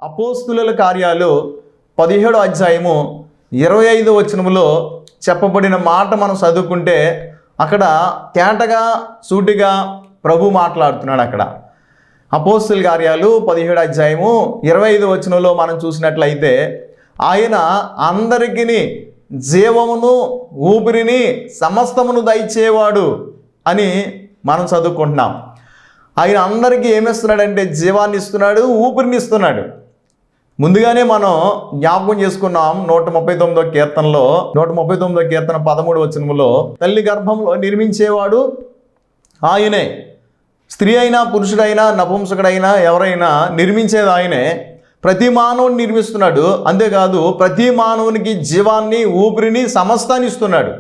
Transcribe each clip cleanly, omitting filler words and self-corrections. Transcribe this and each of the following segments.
అపోస్తుల కార్యాలు 17వ అధ్యాయము 25వ వచనములో చెప్పబడిన మాట మనం చదువుకుంటే అక్కడ తేటగా సూటిగా ప్రభు మాట్లాడుతున్నాడు. అక్కడ అపోస్తుల కార్యాలు 17వ అధ్యాయము 25వ వచనంలో మనం చూసినట్లయితే ఆయన అందరికీ జీవమును ఊపిరిని సమస్తమును దయచేవాడు అని మనం చదువుకుంటున్నాం. ఆయన అందరికీ ఏమిస్తున్నాడంటే జీవాన్ని ఇస్తున్నాడు, ఊపిరిని ఇస్తున్నాడు. ముందుగానే మనం జ్ఞాపకం చేసుకున్నాం 139వ కీర్తనలో 139వ కీర్తన 13వ వచనములో తల్లి గర్భంలో నిర్మించేవాడు ఆయనే. స్త్రీ అయినా పురుషుడైనా నపుంసకుడైనా ఎవరైనా నిర్మించేది ఆయనే. ప్రతి మానవుని నిర్మిస్తున్నాడు. అంతేకాదు ప్రతి మానవునికి జీవాన్ని ఊపిరిని సమస్తాన్ని ఇస్తున్నాడు.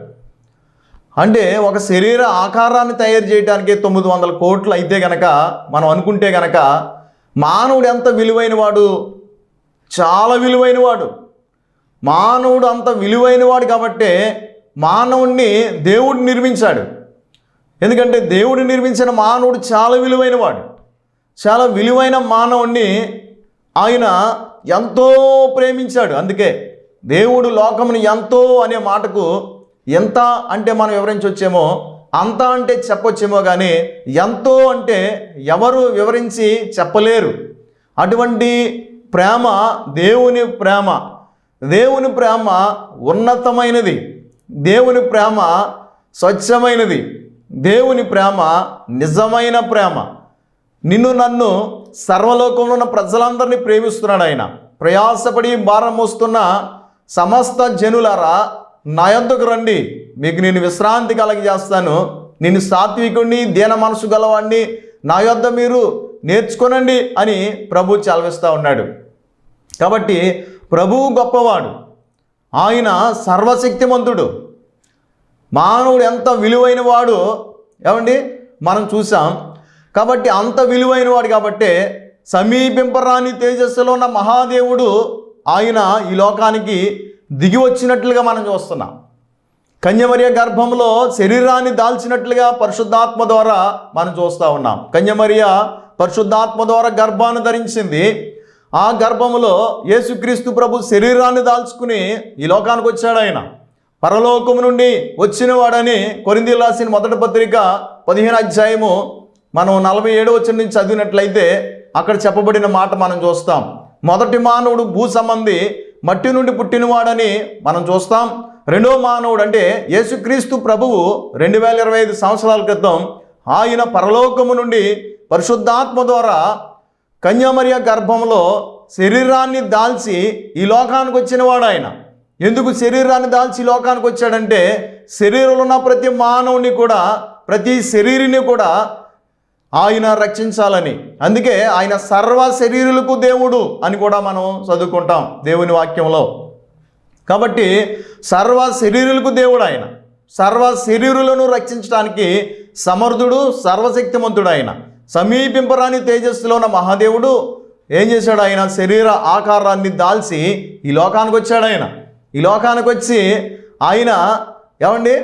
అంటే ఒక శరీర ఆకారాన్ని తయారు చేయడానికి 900 కోట్లు అయితే గనక మనం అనుకుంటే గనక మానవుడు ఎంత విలువైన వాడు, చాలా విలువైన వాడు. మానవుడు అంత విలువైన వాడు కాబట్టే మానవుణ్ణి దేవుడు నిర్మించాడు. ఎందుకంటే దేవుడు నిర్మించిన మానవుడు చాలా విలువైన వాడు. చాలా విలువైన మానవుణ్ణి ఆయన ఎంతో ప్రేమించాడు. అందుకే దేవుడు లోకముని ఎంతో అనే మాటకు ఎంత అంటే మనం వివరించవచ్చేమో, అంత అంటే చెప్పొచ్చేమో, కానీ ఎంతో అంటే ఎవరు వివరించి చెప్పలేరు. అటువంటి ప్రేమ దేవుని ప్రేమ. దేవుని ప్రేమ ఉన్నతమైనది. దేవుని ప్రేమ స్వచ్ఛమైనది. దేవుని ప్రేమ నిజమైన ప్రేమ. నిన్ను నన్ను సర్వలోకంలో ఉన్న ప్రజలందరినీ ప్రేమిస్తున్నాడు ఆయన. ప్రయాసపడి భారం మోస్తున్న సమస్త జనులారా నా యొద్దకు రండి, మీకు నేను విశ్రాంతి కలగజేస్తాను. నేను సాత్వికుడిని, దీన మనసు గలవాడిని, నా యొద్ద మీరు నేర్చుకోనండి అని ప్రభు చలవిస్తూ ఉన్నాడు. కాబట్టి ప్రభువు గొప్పవాడు, ఆయన సర్వశక్తిమంతుడు. మానవుడు ఎంత విలువైన వాడు ఏమండి మనం చూసాం. కాబట్టి అంత విలువైన వాడు కాబట్టే సమీపింపరాని తేజస్సులో ఉన్న మహాదేవుడు ఆయన ఈ లోకానికి దిగి వచ్చినట్లుగా మనం చూస్తున్నాం. కన్యమరియ గర్భంలో శరీరాన్ని దాల్చినట్లుగా పరిశుద్ధాత్మ ద్వారా మనం చూస్తూ ఉన్నాం. కన్యమరియ పరిశుద్ధాత్మ ద్వారా గర్భాన్ని ధరించింది. ఆ గర్భములో యేసుక్రీస్తు ప్రభు శరీరాన్ని దాల్చుకుని ఈ లోకానికి వచ్చాడు. ఆయన పరలోకము నుండి వచ్చినవాడని కొరింథీయులకు రాసిన మొదటి పత్రిక 15వ అధ్యాయము మనం 47వ వచనం నుంచి చదివినట్లయితే అక్కడ చెప్పబడిన మాట మనం చూస్తాం. మొదటి మానవుడు భూ సంబంధి, మట్టి నుండి పుట్టినవాడని మనం చూస్తాం. రెండో మానవుడు అంటే యేసుక్రీస్తు ప్రభువు 2025 సంవత్సరాల క్రితం ఆయన పరలోకము నుండి పరిశుద్ధాత్మ ద్వారా కన్యామరియ గర్భంలో శరీరాన్ని దాల్చి ఈ లోకానికి వచ్చినవాడు ఆయన. ఎందుకు శరీరాన్ని దాల్చి ఈ లోకానికి వచ్చాడంటే శరీరంలో ఉన్న ప్రతి మానవుని కూడా, ప్రతి శరీరిని కూడా ఆయన రక్షించాలని. అందుకే ఆయన సర్వ శరీరులకు దేవుడు అని కూడా మనం చదువుకుంటాం దేవుని వాక్యంలో. కాబట్టి సర్వ శరీరులకు దేవుడు ఆయన. సర్వ శరీరులను రక్షించడానికి సమర్థుడు, సర్వశక్తిమంతుడు ఆయన. సమీపింపరాని తేజస్సులో ఉన్న మహాదేవుడు ఏం చేశాడు? ఆయన శరీర ఆకారాన్ని దాల్చి ఈ లోకానికి వచ్చాడు. ఆయన ఈ లోకానికి వచ్చి ఆయన ఏమండి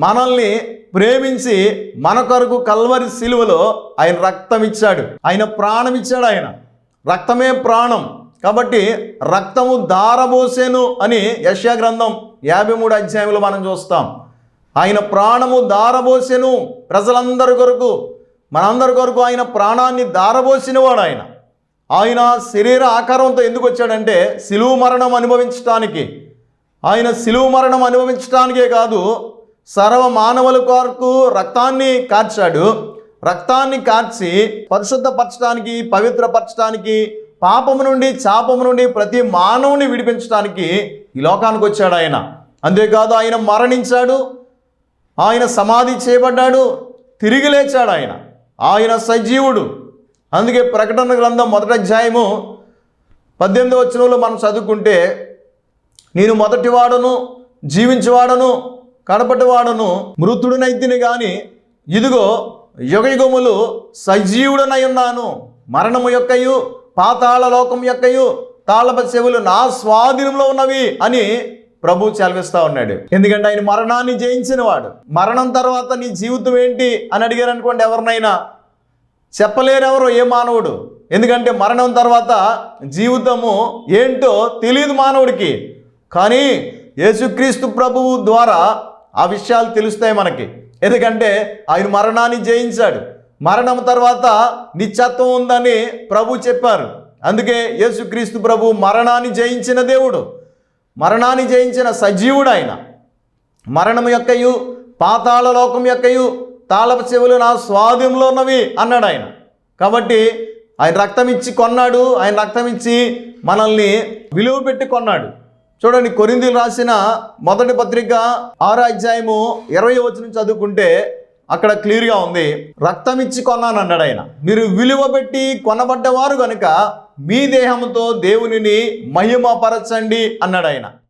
మనల్ని ప్రేమించి మన కొరకు కల్వరి సిలువలో ఆయన రక్తం ఇచ్చాడు, ఆయన ప్రాణం ఇచ్చాడు. ఆయన రక్తమే ప్రాణం. కాబట్టి రక్తము దారబోసేను అని యెషయా గ్రంథం 53వ అధ్యాయంలో మనం చూస్తాం. ఆయన ప్రాణము దారబోసెను ప్రజలందరి కొరకు, మనందరి కొరకు ఆయన ప్రాణాన్ని దారబోసినవాడు. ఆయన ఆయన శరీర ఆకారంతో ఎందుకు వచ్చాడంటే శిలువ మరణం అనుభవించడానికి. ఆయన శిలువ మరణం అనుభవించడానికే కాదు, సర్వ మానవుల కొరకు రక్తాన్ని కార్చాడు. రక్తాన్ని కార్చి పరిశుద్ధపరచడానికి, పవిత్రపరచడానికి, పాపము నుండి శాపము నుండి ప్రతి మానవుని విడిపించడానికి ఈ లోకానికి వచ్చాడు ఆయన. అంతేకాదు ఆయన మరణించాడు, ఆయన సమాధి చేయబడ్డాడు, తిరిగి లేచాడు. ఆయన ఆయన సజీవుడు. అందుకే ప్రకటన గ్రంథం 1వ అధ్యాయము 18వ వచనంలో మనం చదువుకుంటే నేను మొదటివాడను, జీవించేవాడను, కడపటివాడను, మృతుడునైతిని గాని ఇదిగో యుగయుగములు సజీవుడనై ఉన్నాను. మరణము యొక్కయు పాతాళ లోకం యొక్కయు తాళప చెవులు నా స్వాధీనంలో ఉన్నవి అని ప్రభు చదివిస్తూ ఉన్నాడు. ఎందుకంటే ఆయన మరణాన్ని జయించిన వాడు. మరణం తర్వాత నీ జీవితం ఏంటి అని అడిగారు అనుకోండి, ఎవరినైనా చెప్పలేరు ఎవరు, ఏ మానవుడు. ఎందుకంటే మరణం తర్వాత జీవితము ఏంటో తెలియదు మానవుడికి. కానీ యేసుక్రీస్తు ప్రభువు ద్వారా ఆ విషయాలు తెలుస్తాయి మనకి. ఎందుకంటే ఆయన మరణాన్ని జయించాడు. మరణం తర్వాత నిత్యత్వం ఉందని ప్రభు చెప్పారు. అందుకే యేసుక్రీస్తు ప్రభు మరణాన్ని జయించిన దేవుడు, మరణాన్ని జయించిన సజీవుడు ఆయన. మరణం యొక్కయు పాతాళ లోకం యొక్కయు తాళపు చెవులు నా స్వాధీనంలో ఉన్నవి అన్నాడు ఆయన. కాబట్టి ఆయన రక్తం ఇచ్చి కొన్నాడు. ఆయన రక్తం ఇచ్చి మనల్ని విలువ పెట్టి కొన్నాడు. చూడండి, కొరింథీయులు రాసిన మొదటి పత్రిక 6వ అధ్యాయము 20వ వచనం చదువుకుంటే అక్కడ క్లియర్గా ఉంది. రక్తం ఇచ్చి కొన్నాను అన్నాడు ఆయన. మీరు విలువ పెట్టి కొనబడ్డవారు కనుక మీ దేహంతో దేవునిని మహిమపరచండి అన్నాడు ఆయన.